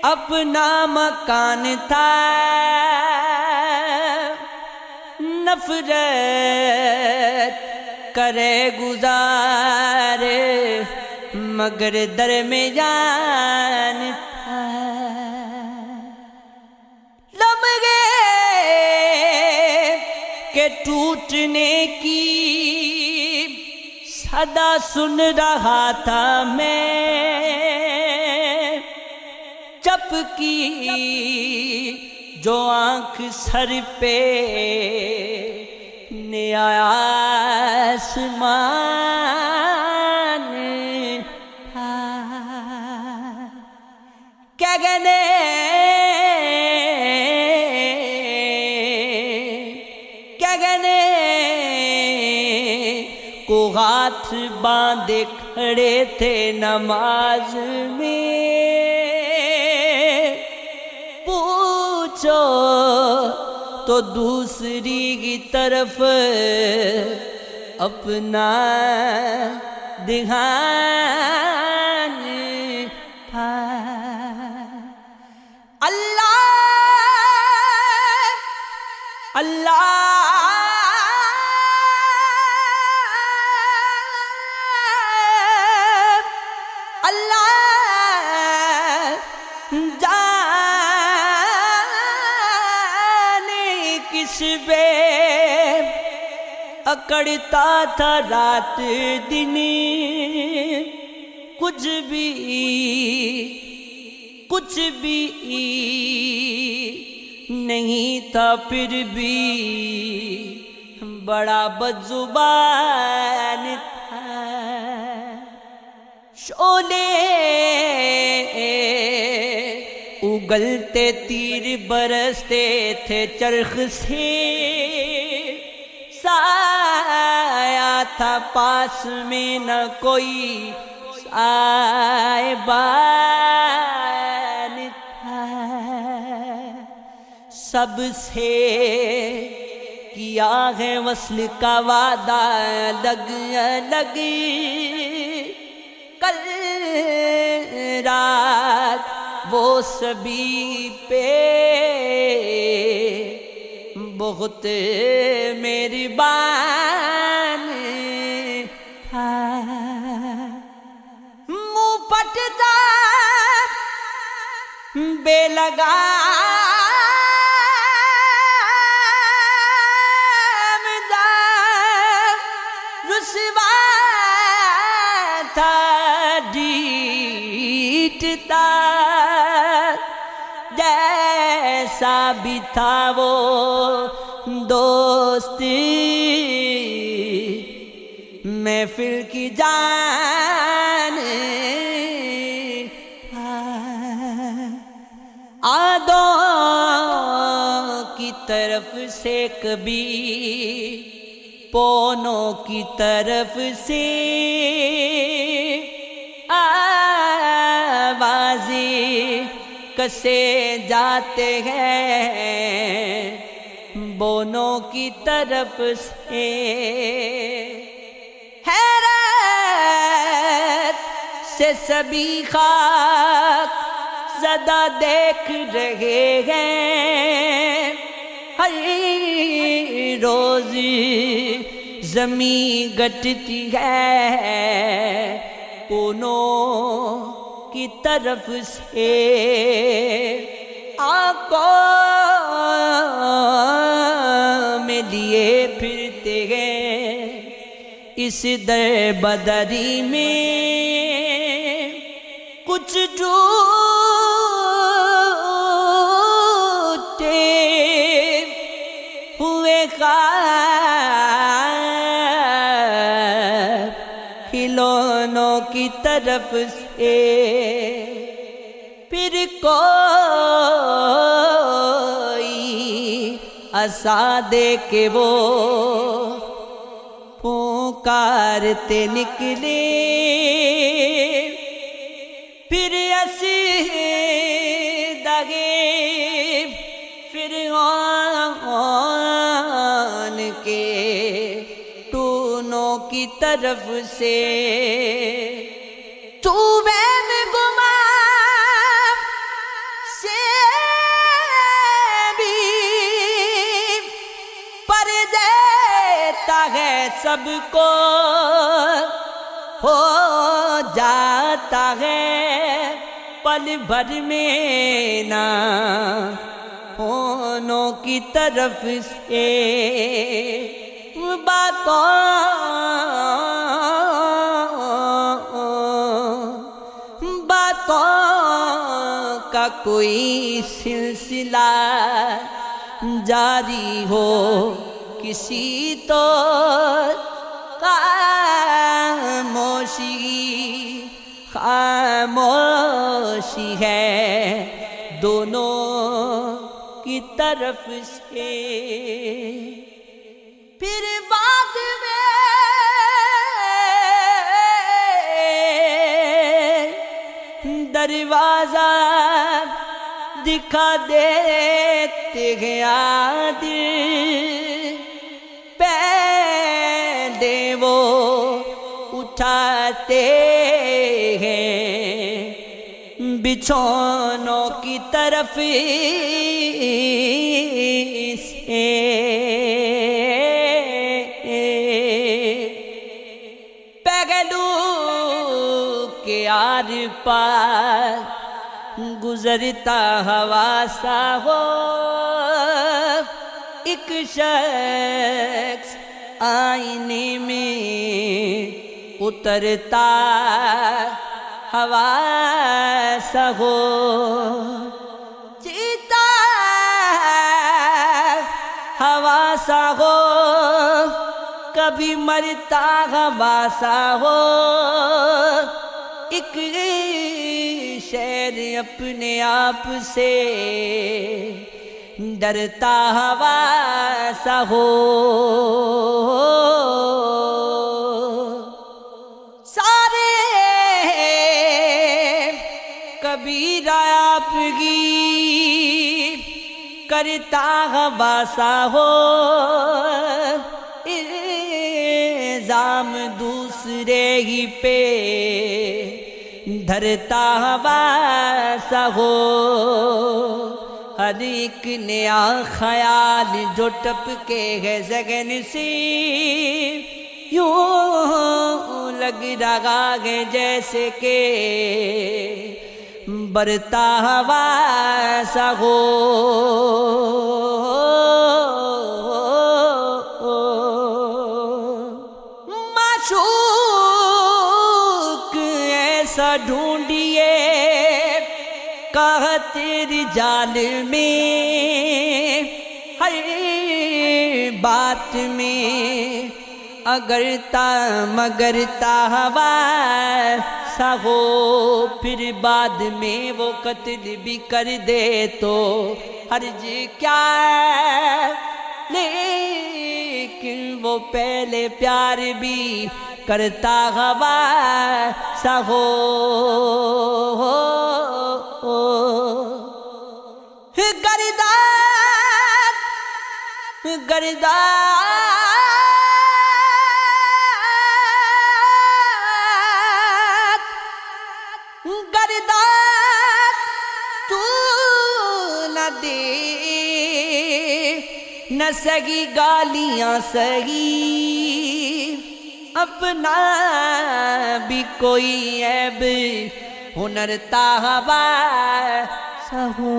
اپنا مکان تھا، نفرت کرے گزارے مگر درمیان تھا، لمحے کے ٹوٹنے کی صدا سن رہا تھا میں، چپ کی جو آنکھ سر پہ نیا آسمان تھا، کیا کہنے کو ہاتھ باندھے کھڑے تھے نماز میں، پوچھو تو دوسری کی طرف اپنا دھیان تھا، اللہ اللہ کس پہ اکڑتا تھا رات دن، کچھ بھی نہیں تھا، پھر بھی بڑا بدزبان تھا، شعلے اگلتے تیر برستے تھے چرخ سے، سایہ تھا پاس میں نہ کوئی سائبان تھا، سب سے کیا ہے وصل کا وعدہ الگ الگ، کل رات وہ سبھی پہ بہت مہربان تھا، منہ پٹتا بے لگام دا رسوا تھا، ڈیٹتا جیسا بھی تھا وہ دوست محفل کی جان آدوں کی طرف سے کبھی پونوں کی طرف سے آوازیں کسے جاتے ہیں بونوں کی طرف سے، حیرت سے سبھی خاک زدہ دیکھ رہے ہیں، ہر روز زمین گٹتی ہے پونوں کی طرف سے، آنکھوں میں لیے پھرتے ہیں اس در بدری میں، کچھ ٹوٹے ہوئے خواب کھلونوں کی طرف سے، پھر کوئی عصا دے کے وہ پکارتے نکلے، پھر دگے فرعون کے ٹونوں کی طرف سے، تو میں گما سب کو ہو جاتا ہے پل بھر میں نہ ہونوں کی طرف سے باتوں کا کوئی سلسلہ جاری ہو کسی تو خاموشی ہے دونوں کی طرف سے پھر بعد میں دروازہ دکھا دیتے ہیں عادل پہلے وہ اٹھاتے ہیں بچھونوں کی طرف سے پہلو کے آر پار گزرتا ہوا سا ہو ایک شخص آئینے میں اترتا ہوا سا ہو جیتا ہوا سا ہو کبھی مرتا ہوا سا ہو ایک شعر اپنے آپ سے ڈرتا ہوا سا ہو سارے کبیرہ آپ کی کرتا ہوا سا ہو الزام دوسرے ہی پہ دھرتا ہوا سا ہو ہر ایک نیا خیال جو ٹپکے ہے ذہن سے یوں لگ رہا ہے جیسے کہ برتا ہوا سا ہو معشوق ایسا ڈھونڈیے کہا تیری جال میں ہر بات میں اگرتا مگرتا ہوا سا ہو پھر بعد میں وہ قتل بھی کر دے تو حرج کیا لیکن وہ پہلے پیار بھی کرتا ہوا سا ہو گردات تو نہ دے نہ سگی گالیاں سگی اپنا بھی کوئی عیب ہنرتا ہوا سا ہو